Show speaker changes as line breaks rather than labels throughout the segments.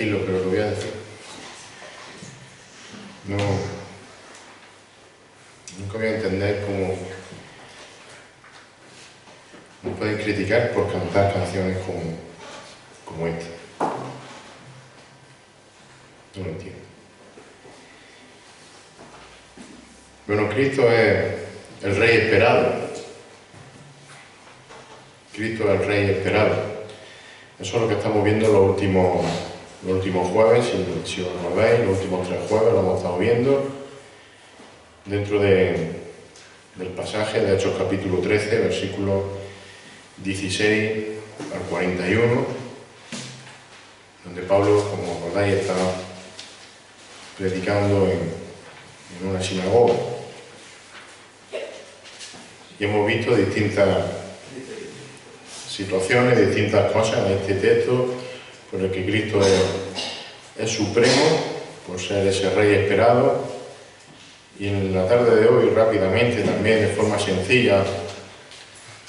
decirlo, pero lo voy a decir. Nunca voy a entender cómo nos pueden criticar por cantar canciones como esta. No lo entiendo. Bueno, Cristo es el Rey esperado. Cristo es el Rey esperado. Eso es lo que estamos viendo los últimos jueves, si os lo veis, los últimos 3 jueves lo hemos estado viendo dentro del pasaje de Hechos capítulo 13, versículos 16 al 41, donde Pablo, como acordáis, está predicando en una sinagoga. Y hemos visto distintas situaciones, distintas cosas en este texto, por el que Cristo es supremo, por ser ese Rey esperado. Y en la tarde de hoy, rápidamente, también de forma sencilla,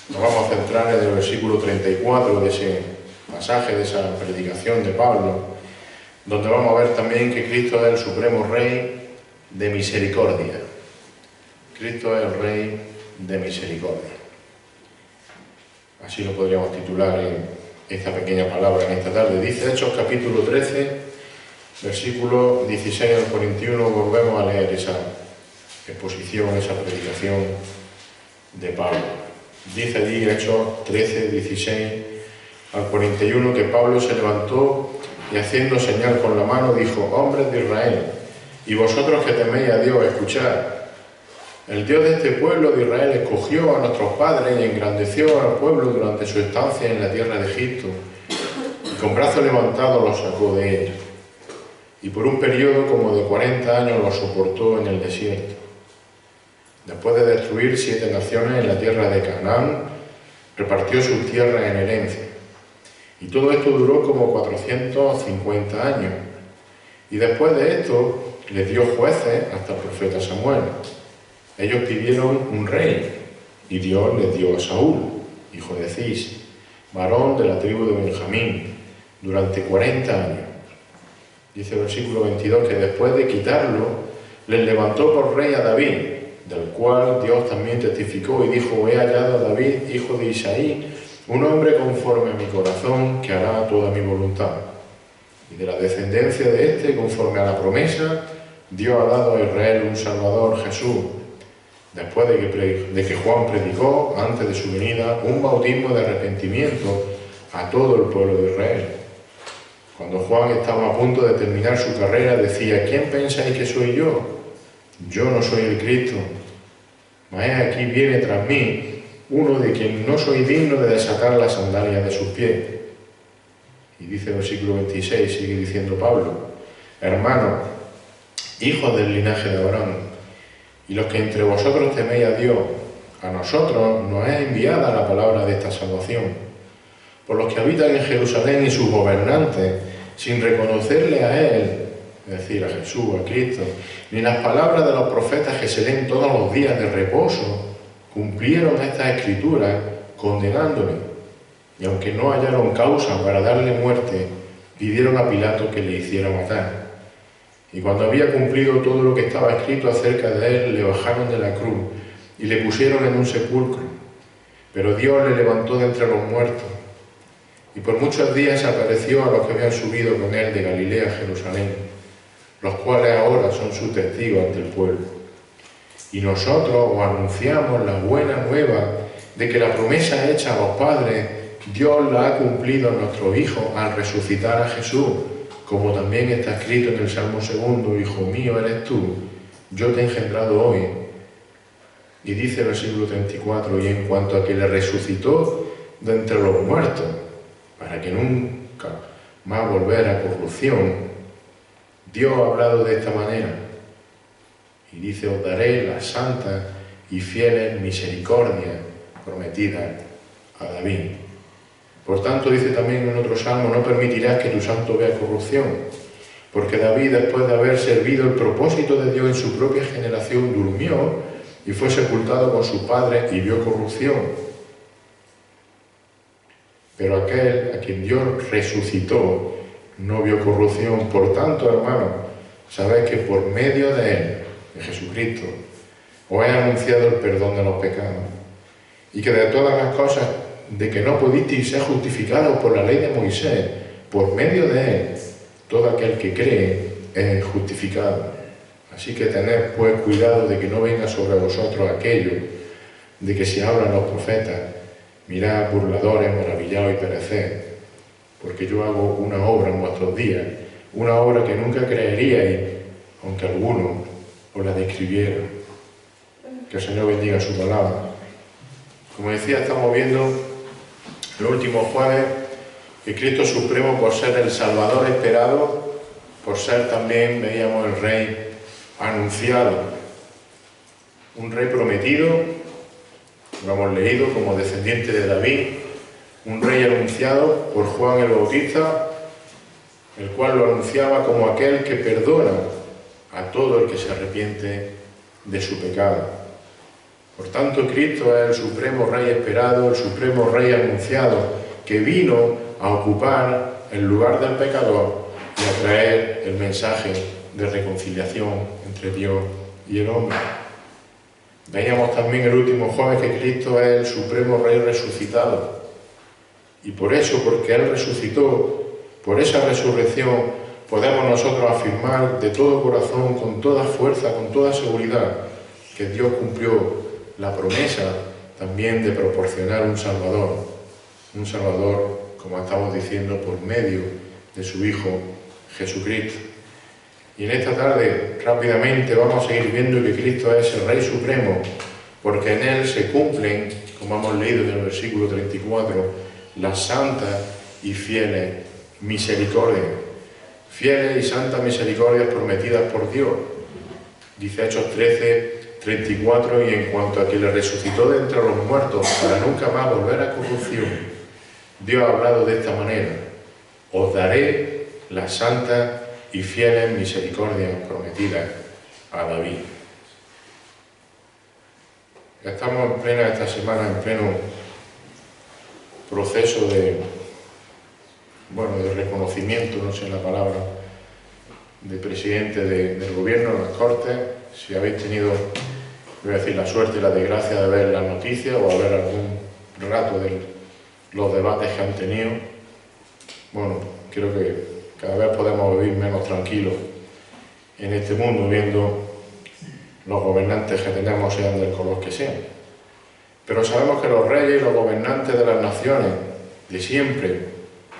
nos vamos a centrar en el versículo 34 de ese pasaje, de esa predicación de Pablo, donde vamos a ver también que Cristo es el supremo Rey de misericordia. Cristo es el Rey de misericordia. Así lo podríamos titular en esta pequeña palabra en esta tarde. Dice Hechos capítulo 13, versículo 16 al 41, volvemos a leer esa exposición, esa predicación de Pablo. Dice allí Hechos 13, 16 al 41 que Pablo se levantó y haciendo señal con la mano dijo: hombres de Israel, y vosotros que teméis a Dios, escuchad. El Dios de este pueblo de Israel escogió a nuestros padres y engrandeció al pueblo durante su estancia en la tierra de Egipto, y con brazo levantado los sacó de ella. Y por un periodo como de 40 años los soportó en el desierto. Después de destruir 7 naciones en la tierra de Canaán, repartió sus tierras en herencia. Y todo esto duró como 450 años. Y después de esto les dio jueces hasta el profeta Samuel. Ellos pidieron un rey, y Dios les dio a Saúl, hijo de Cis, varón de la tribu de Benjamín, durante 40 años. Dice el versículo 22 que después de quitarlo, les levantó por rey a David, del cual Dios también testificó y dijo: he hallado a David, hijo de Isaí, un hombre conforme a mi corazón, que hará toda mi voluntad. Y de la descendencia de éste, conforme a la promesa, Dios ha dado a Israel un Salvador, Jesús. Después de que Juan predicó, antes de su venida, un bautismo de arrepentimiento a todo el pueblo de Israel. Cuando Juan estaba a punto de terminar su carrera, decía: ¿quién pensáis que soy yo? Yo no soy el Cristo, mas he aquí viene tras mí uno de quien no soy digno de desatar las sandalias de sus pies. Y dice el versículo 26, sigue diciendo Pablo: hermanos, hijos del linaje de Abraham, y los que entre vosotros teméis a Dios, a nosotros nos es enviada la palabra de esta salvación, por los que habitan en Jerusalén y sus gobernantes, sin reconocerle a Él, es decir, a Jesús, a Cristo, ni las palabras de los profetas que se leen todos los días de reposo, cumplieron estas escrituras condenándole, y aunque no hallaron causa para darle muerte, pidieron a Pilato que le hiciera matar. Y cuando había cumplido todo lo que estaba escrito acerca de él, le bajaron de la cruz y le pusieron en un sepulcro. Pero Dios le levantó de entre los muertos, y por muchos días apareció a los que habían subido con él de Galilea a Jerusalén, los cuales ahora son sus testigos ante el pueblo. Y nosotros os anunciamos la buena nueva de que la promesa hecha a los padres, Dios la ha cumplido a nuestro Hijo al resucitar a Jesús, como también está escrito en el Salmo 2: Hijo mío eres tú, yo te he engendrado hoy. Y dice el versículo 34: y en cuanto a que le resucitó de entre los muertos, para que nunca más volviera a corrupción, Dios ha hablado de esta manera. Y dice: os daré la santa y fieles misericordia prometida a David. Por tanto, dice también en otro salmo: no permitirás que tu santo vea corrupción, porque David, después de haber servido el propósito de Dios en su propia generación, durmió y fue sepultado con su padre y vio corrupción. Pero aquel a quien Dios resucitó no vio corrupción. Por tanto, hermanos, sabéis que por medio de Él, de Jesucristo, os he anunciado el perdón de los pecados, y que de todas las cosas de que no pudisteis ser justificados por la ley de Moisés, por medio de Él, todo aquel que cree es justificado. Así que tened pues cuidado de que no venga sobre vosotros aquello de que se hablan los profetas: mirad, burladores, maravillados y pereced, porque yo hago una obra en vuestros días, una obra que nunca creeríais, aunque algunos os la describieran. Que el Señor bendiga su palabra. Como decía, estamos viendo el último jueves que Cristo Supremo, por ser el Salvador esperado, por ser también, veíamos, el Rey anunciado, un Rey prometido, lo hemos leído, como descendiente de David, un Rey anunciado por Juan el Bautista, el cual lo anunciaba como aquel que perdona a todo el que se arrepiente de su pecado. Por tanto, Cristo es el supremo Rey esperado, el supremo Rey anunciado, que vino a ocupar el lugar del pecador y a traer el mensaje de reconciliación entre Dios y el hombre. Veíamos también el último jueves que Cristo es el supremo Rey resucitado. Y por eso, porque Él resucitó, por esa resurrección, podemos nosotros afirmar de todo corazón, con toda fuerza, con toda seguridad, que Dios cumplió la promesa también de proporcionar un Salvador, como estamos diciendo, por medio de su Hijo Jesucristo. Y en esta tarde, rápidamente, vamos a seguir viendo que Cristo es el Rey Supremo, porque en Él se cumplen, como hemos leído en el versículo 34, las santas y fieles misericordias. Fieles y santas misericordias prometidas por Dios. Dice Hechos 13, 34, y en cuanto a que le resucitó de entre los muertos para nunca más volver a corrupción, Dios ha hablado de esta manera: os daré las santas y fieles misericordias prometidas a David. Estamos en plena, esta semana, en pleno proceso de reconocimiento, no sé la palabra, de presidente del gobierno en las Cortes. Si habéis tenido, voy a decir, la suerte y la desgracia de ver las noticias o a ver algún rato de los debates que han tenido, bueno, creo que cada vez podemos vivir menos tranquilos en este mundo, viendo los gobernantes que tenemos, sean del color que sean. Pero sabemos que los reyes y los gobernantes de las naciones de siempre,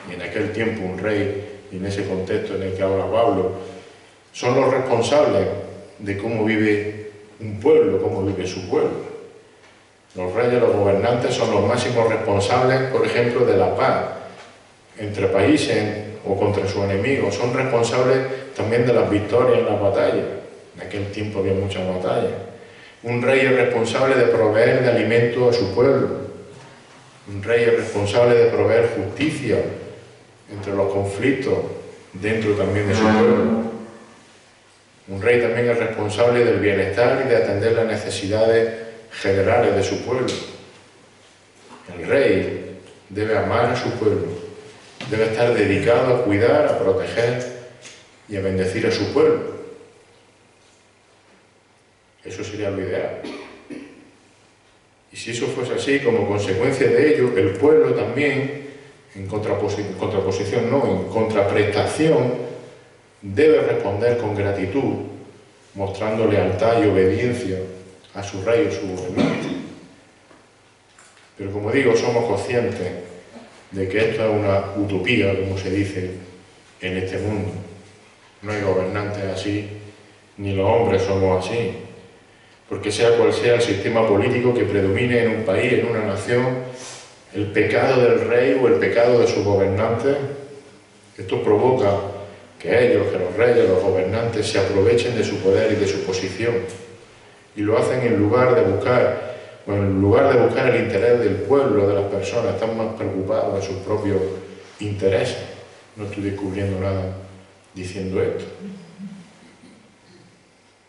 y en aquel tiempo un rey, y en ese contexto en el que habla Pablo, son los responsables de cómo vive un pueblo, cómo vive su pueblo. Los reyes, los gobernantes son los máximos responsables, por ejemplo, de la paz entre países o contra sus enemigos. Son responsables también de las victorias en las batallas. En aquel tiempo había muchas batallas. Un rey es responsable de proveer de alimento a su pueblo. Un rey es responsable de proveer justicia entre los conflictos dentro también de su pueblo. Un rey también es responsable del bienestar y de atender las necesidades generales de su pueblo. El rey debe amar a su pueblo, debe estar dedicado a cuidar, a proteger y a bendecir a su pueblo. Eso sería lo ideal. Y si eso fuese así, como consecuencia de ello, el pueblo también, en contraprestación, debe responder con gratitud, mostrando lealtad y obediencia a su rey o su gobernante. Pero como digo, somos conscientes de que esto es una utopía, como se dice, en este mundo. No hay gobernantes así, ni los hombres somos así. Porque sea cual sea el sistema político que predomine en un país, en una nación, el pecado del rey o el pecado de sus gobernantes, esto provoca que ellos, que los reyes, los gobernantes, se aprovechen de su poder y de su posición. Y lo hacen en lugar de buscar el interés del pueblo, de las personas. Están más preocupados de sus propios intereses. No estoy descubriendo nada diciendo esto.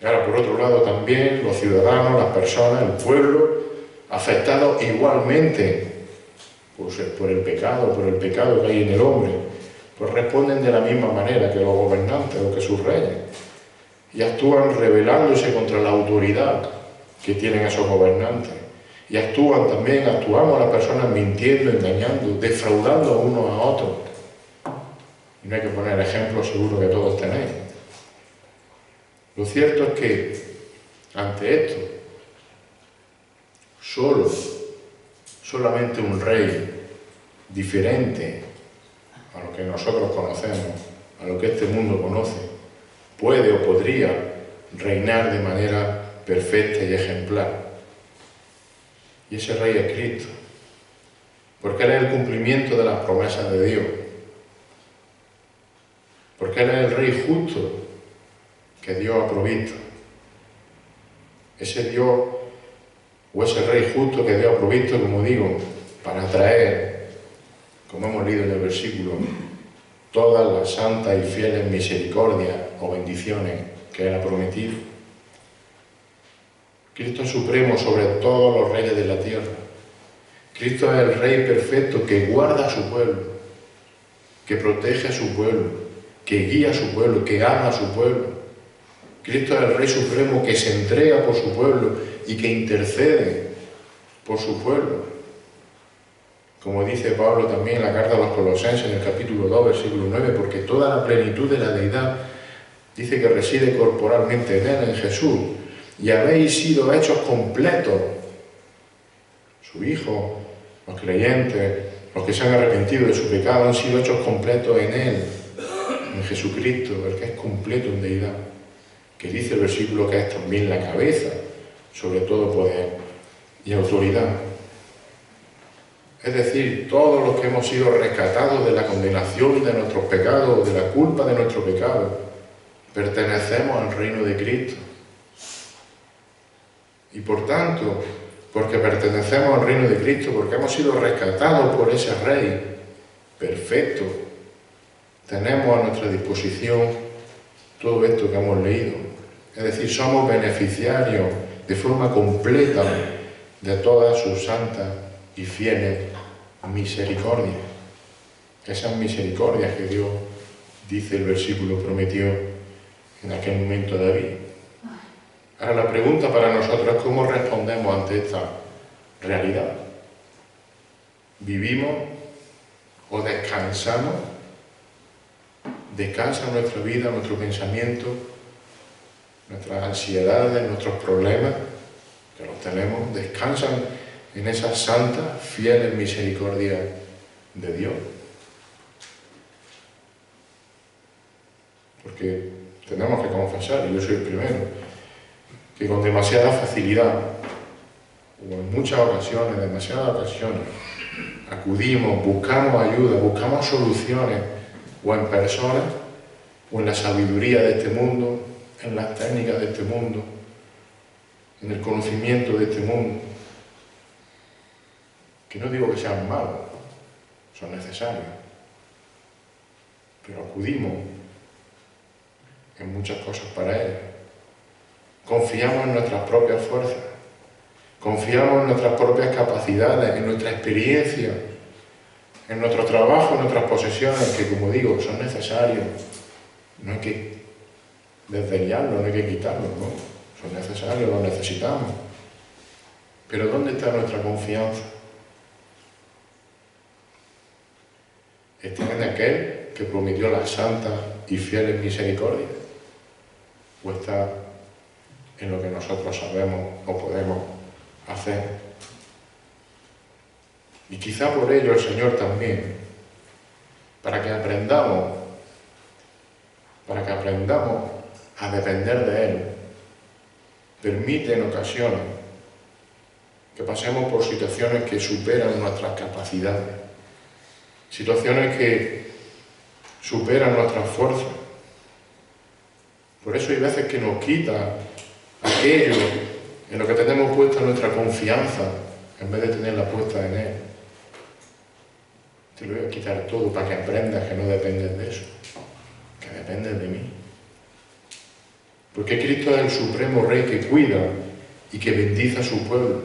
Ahora, por otro lado, también los ciudadanos, las personas, el pueblo, afectados igualmente por el pecado que hay en el hombre, pues responden de la misma manera que los gobernantes o que sus reyes, y actúan rebelándose contra la autoridad que tienen esos gobernantes, y actuamos las personas mintiendo, engañando, defraudando unos a otros. Y no hay que poner ejemplos, seguro que todos tenéis. Lo cierto es que ante esto, solamente un rey diferente a lo que nosotros conocemos, a lo que este mundo conoce, puede o podría reinar de manera perfecta y ejemplar. Y ese rey es Cristo, porque Él es el cumplimiento de las promesas de Dios, porque Él es el rey justo que Dios ha provisto. Ese Dios o ese rey justo que Dios ha provisto, como digo, para traer, como hemos leído en el versículo, todas las santas y fieles misericordias o bendiciones que Él ha prometido. Cristo es supremo sobre todos los reyes de la tierra. Cristo es el Rey perfecto que guarda a su pueblo, que protege a su pueblo, que guía a su pueblo, que ama a su pueblo. Cristo es el Rey supremo que se entrega por su pueblo y que intercede por su pueblo. Como dice Pablo también en la carta a los Colosenses, en el capítulo 2, versículo 9, porque toda la plenitud de la deidad dice que reside corporalmente en Él, en Jesús, y habéis sido hechos completos. Su Hijo, los creyentes, los que se han arrepentido de su pecado, han sido hechos completos en Él, en Jesucristo, el que es completo en deidad, que dice el versículo que es también la cabeza sobre todo poder y autoridad. Es decir, todos los que hemos sido rescatados de la condenación de nuestros pecados, de la culpa de nuestro pecado, pertenecemos al reino de Cristo. Y por tanto, porque pertenecemos al reino de Cristo, porque hemos sido rescatados por ese Rey perfecto, tenemos a nuestra disposición todo esto que hemos leído. Es decir, somos beneficiarios de forma completa de todas sus santas y fieles misericordias. Esas misericordias que Dios, dice el versículo, prometió en aquel momento a David. Ahora la pregunta para nosotros es cómo respondemos ante esta realidad. ¿Vivimos o descansamos? ¿Descansa nuestra vida, nuestro pensamiento, nuestras ansiedades, nuestros problemas, que los tenemos, descansan en esas santas, fieles misericordias de Dios? Porque tenemos que confesar, y yo soy el primero, que con demasiada facilidad, o en muchas ocasiones, acudimos, buscamos ayuda, buscamos soluciones, o en personas, o en la sabiduría de este mundo, en las técnicas de este mundo, en el conocimiento de este mundo, que no digo que sean malos, son necesarios, pero acudimos en muchas cosas para ellos. Confiamos en nuestras propias fuerzas, confiamos en nuestras propias capacidades, en nuestra experiencia, en nuestro trabajo, en nuestras posesiones, que como digo, son necesarios. No hay que desdeñarlos, no hay que quitarlos, no. Son necesarios, los necesitamos. Pero ¿dónde está nuestra confianza? ¿Está en aquel que prometió las santas y fieles misericordias? ¿O está en lo que nosotros sabemos o podemos hacer? Y quizá por ello el Señor también, para que aprendamos a depender de Él, permite en ocasiones que pasemos por situaciones que superan nuestras capacidades, situaciones que superan nuestras fuerzas. Por eso hay veces que nos quita aquello en lo que tenemos puesta nuestra confianza, en vez de tenerla puesta en Él. Te lo voy a quitar todo para que aprendas que no dependes de eso, que dependes de mí. Porque Cristo es el supremo Rey que cuida y que bendice a su pueblo.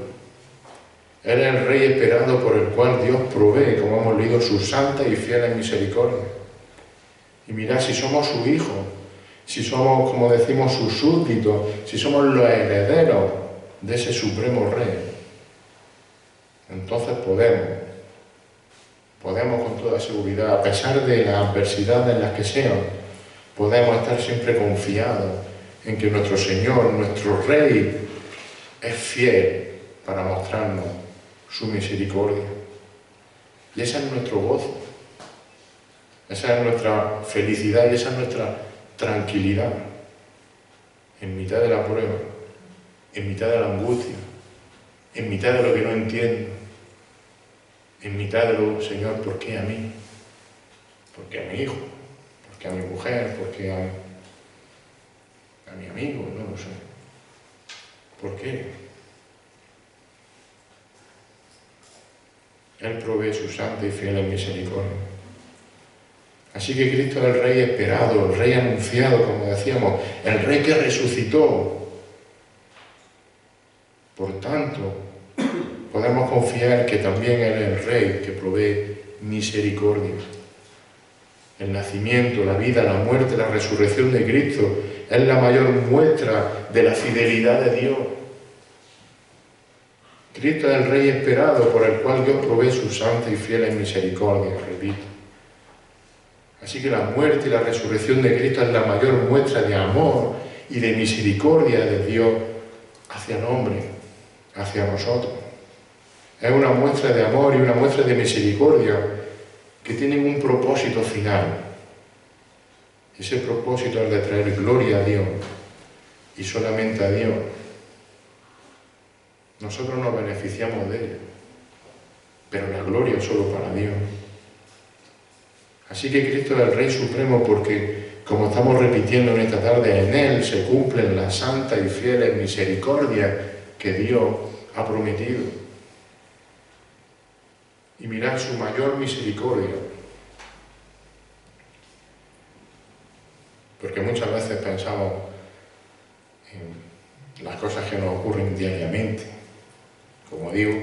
Él es el Rey esperado por el cual Dios provee, como hemos leído, sus santas y fieles misericordias. Y mirad, si somos su hijo, si somos, como decimos, sus súbditos, si somos los herederos de ese supremo rey, entonces podemos con toda seguridad, a pesar de las adversidades en las que sean, podemos estar siempre confiados en que nuestro Señor, nuestro Rey, es fiel para mostrarnos su misericordia. Y ese es nuestro gozo, esa es nuestra felicidad y esa es nuestra tranquilidad en mitad de la prueba, en mitad de la angustia, en mitad de lo que no entiendo, en mitad de lo, Señor, ¿por qué a mí? ¿Por qué a mi hijo? ¿Por qué a mi mujer? ¿Por qué a mi amigo? No lo sé. ¿Por qué? Él provee su santa y fiel misericordia. Así que Cristo es el Rey esperado, el Rey anunciado, como decíamos, el Rey que resucitó. Por tanto, podemos confiar que también Él es el Rey que provee misericordia. El nacimiento, la vida, la muerte, la resurrección de Cristo es la mayor muestra de la fidelidad de Dios. Cristo es el Rey esperado por el cual Dios provee su santa y fiel misericordia, repito. Así que la muerte y la resurrección de Cristo es la mayor muestra de amor y de misericordia de Dios hacia el hombre, hacia nosotros. Es una muestra de amor y una muestra de misericordia que tienen un propósito final. Ese propósito es de traer gloria a Dios y solamente a Dios. Nosotros nos beneficiamos de ella, pero la gloria es solo para Dios. Así que Cristo es el Rey Supremo porque, como estamos repitiendo en esta tarde, en Él se cumplen las santas y fieles misericordias que Dios ha prometido. Y mirad su mayor misericordia. Porque muchas veces pensamos en las cosas que nos ocurren diariamente. Como digo,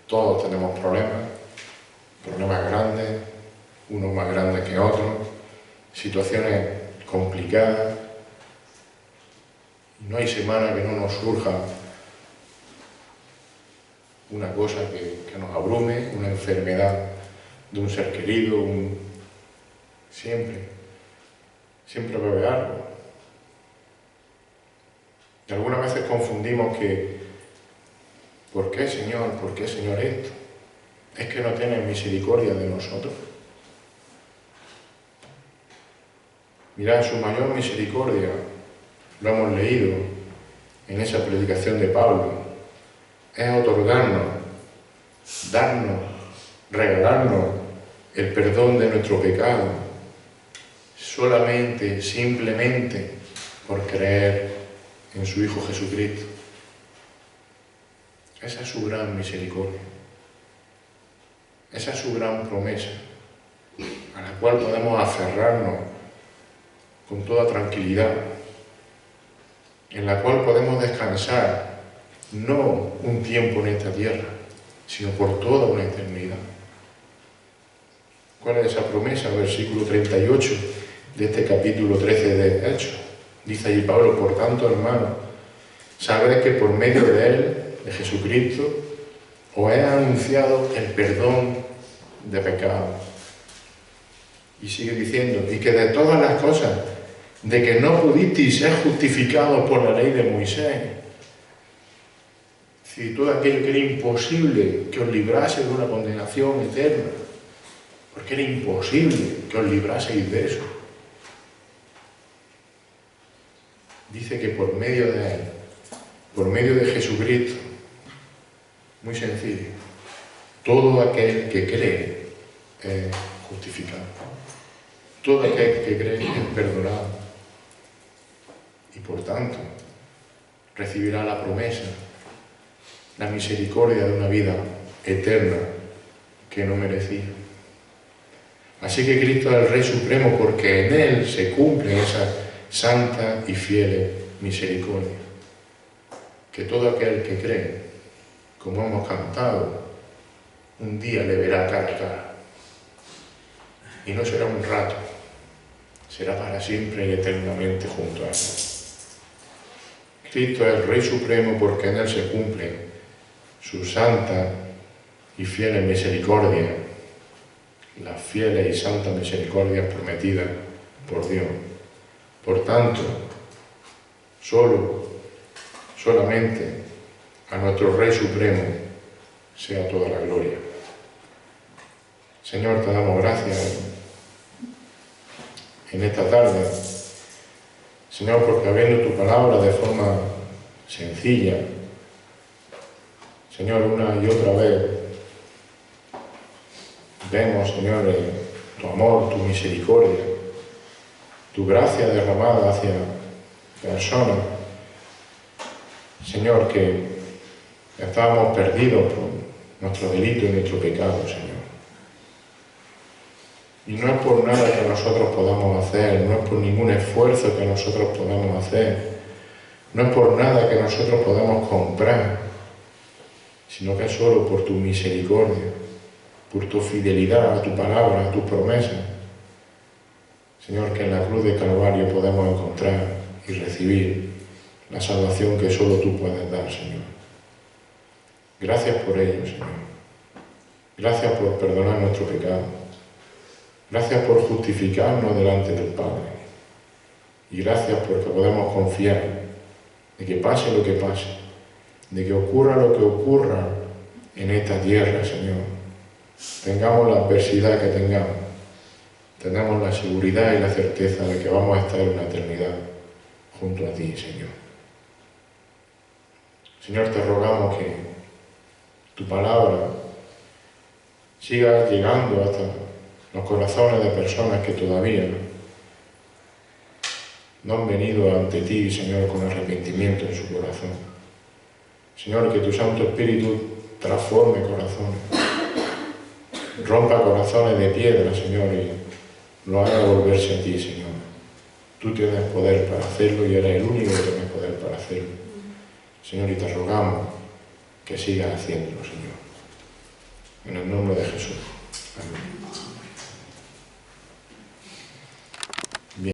todos tenemos problemas grandes, unos más grandes que otros, situaciones complicadas. Y no hay semana que no nos surja una cosa que nos abrume, una enfermedad de un ser querido, siempre va a haber algo. Y algunas veces confundimos que, ¿por qué, Señor esto? ¿Es que no tienes misericordia de nosotros? Mirad, su mayor misericordia, lo hemos leído en esa predicación de Pablo, es otorgarnos, darnos, regalarnos el perdón de nuestro pecado, solamente, simplemente, por creer en su Hijo Jesucristo. Esa es su gran misericordia. Esa es su gran promesa, a la cual podemos aferrarnos con toda tranquilidad, en la cual podemos descansar, no un tiempo en esta tierra, sino por toda una eternidad. ¿Cuál es esa promesa? Versículo 38 de este capítulo 13 de Hechos. Dice allí Pablo: por tanto, hermanos, sabed que por medio de Él, de Jesucristo, os he anunciado el perdón de pecados. Y sigue diciendo, y que de todas las cosas de que no pudisteis ser justificados por la ley de Moisés, si todo aquello que era imposible que os librase de una condenación eterna, porque era imposible que os libraseis de eso, dice que por medio de Él, por medio de Jesucristo, muy sencillo, todo aquel que cree es justificado. Todo aquel que cree es perdonado. Y por tanto, recibirá la promesa, la misericordia de una vida eterna que no merecía. Así que Cristo es el Rey Supremo porque en Él se cumplen esas santas y fieles misericordias. Que todo aquel que cree, como hemos cantado, un día le verá cara a cara. Y no será un rato, será para siempre y eternamente junto a Él. Cristo es el Rey Supremo porque en Él se cumplen sus santas y fieles misericordias, las fieles y santas misericordias prometidas por Dios. Por tanto, solamente a nuestro Rey Supremo sea toda la gloria. Señor, te damos gracias en esta tarde, Señor, porque habiendo tu palabra de forma sencilla, Señor, una y otra vez, vemos, Señor, tu amor, tu misericordia, tu gracia derramada hacia personas, Señor, que estábamos perdidos por nuestro delito y nuestro pecado, Señor. Y no es por nada que nosotros podamos hacer, no es por ningún esfuerzo que nosotros podamos hacer, no es por nada que nosotros podamos comprar, sino que es solo por tu misericordia, por tu fidelidad a tu palabra, a tus promesas. Señor, que en la cruz de Calvario podemos encontrar y recibir la salvación que solo tú puedes dar, Señor. Gracias por ello, Señor. Gracias por perdonar nuestro pecado. Gracias por justificarnos delante del Padre. Y gracias porque podemos confiar de que pase lo que pase, de que ocurra lo que ocurra en esta tierra, Señor. Tengamos la adversidad que tengamos, tenemos la seguridad y la certeza de que vamos a estar en la eternidad junto a ti, Señor. Señor, te rogamos que tu palabra siga llegando hasta los corazones de personas que todavía no han venido ante ti, Señor, con arrepentimiento en su corazón. Señor, que tu Santo Espíritu transforme corazones, rompa corazones de piedra, Señor, y lo haga volverse a ti, Señor. Tú tienes poder para hacerlo y eres el único que tiene poder para hacerlo. Señor, y te rogamos que sigas haciéndolo, Señor. En el nombre de Jesús. Amén.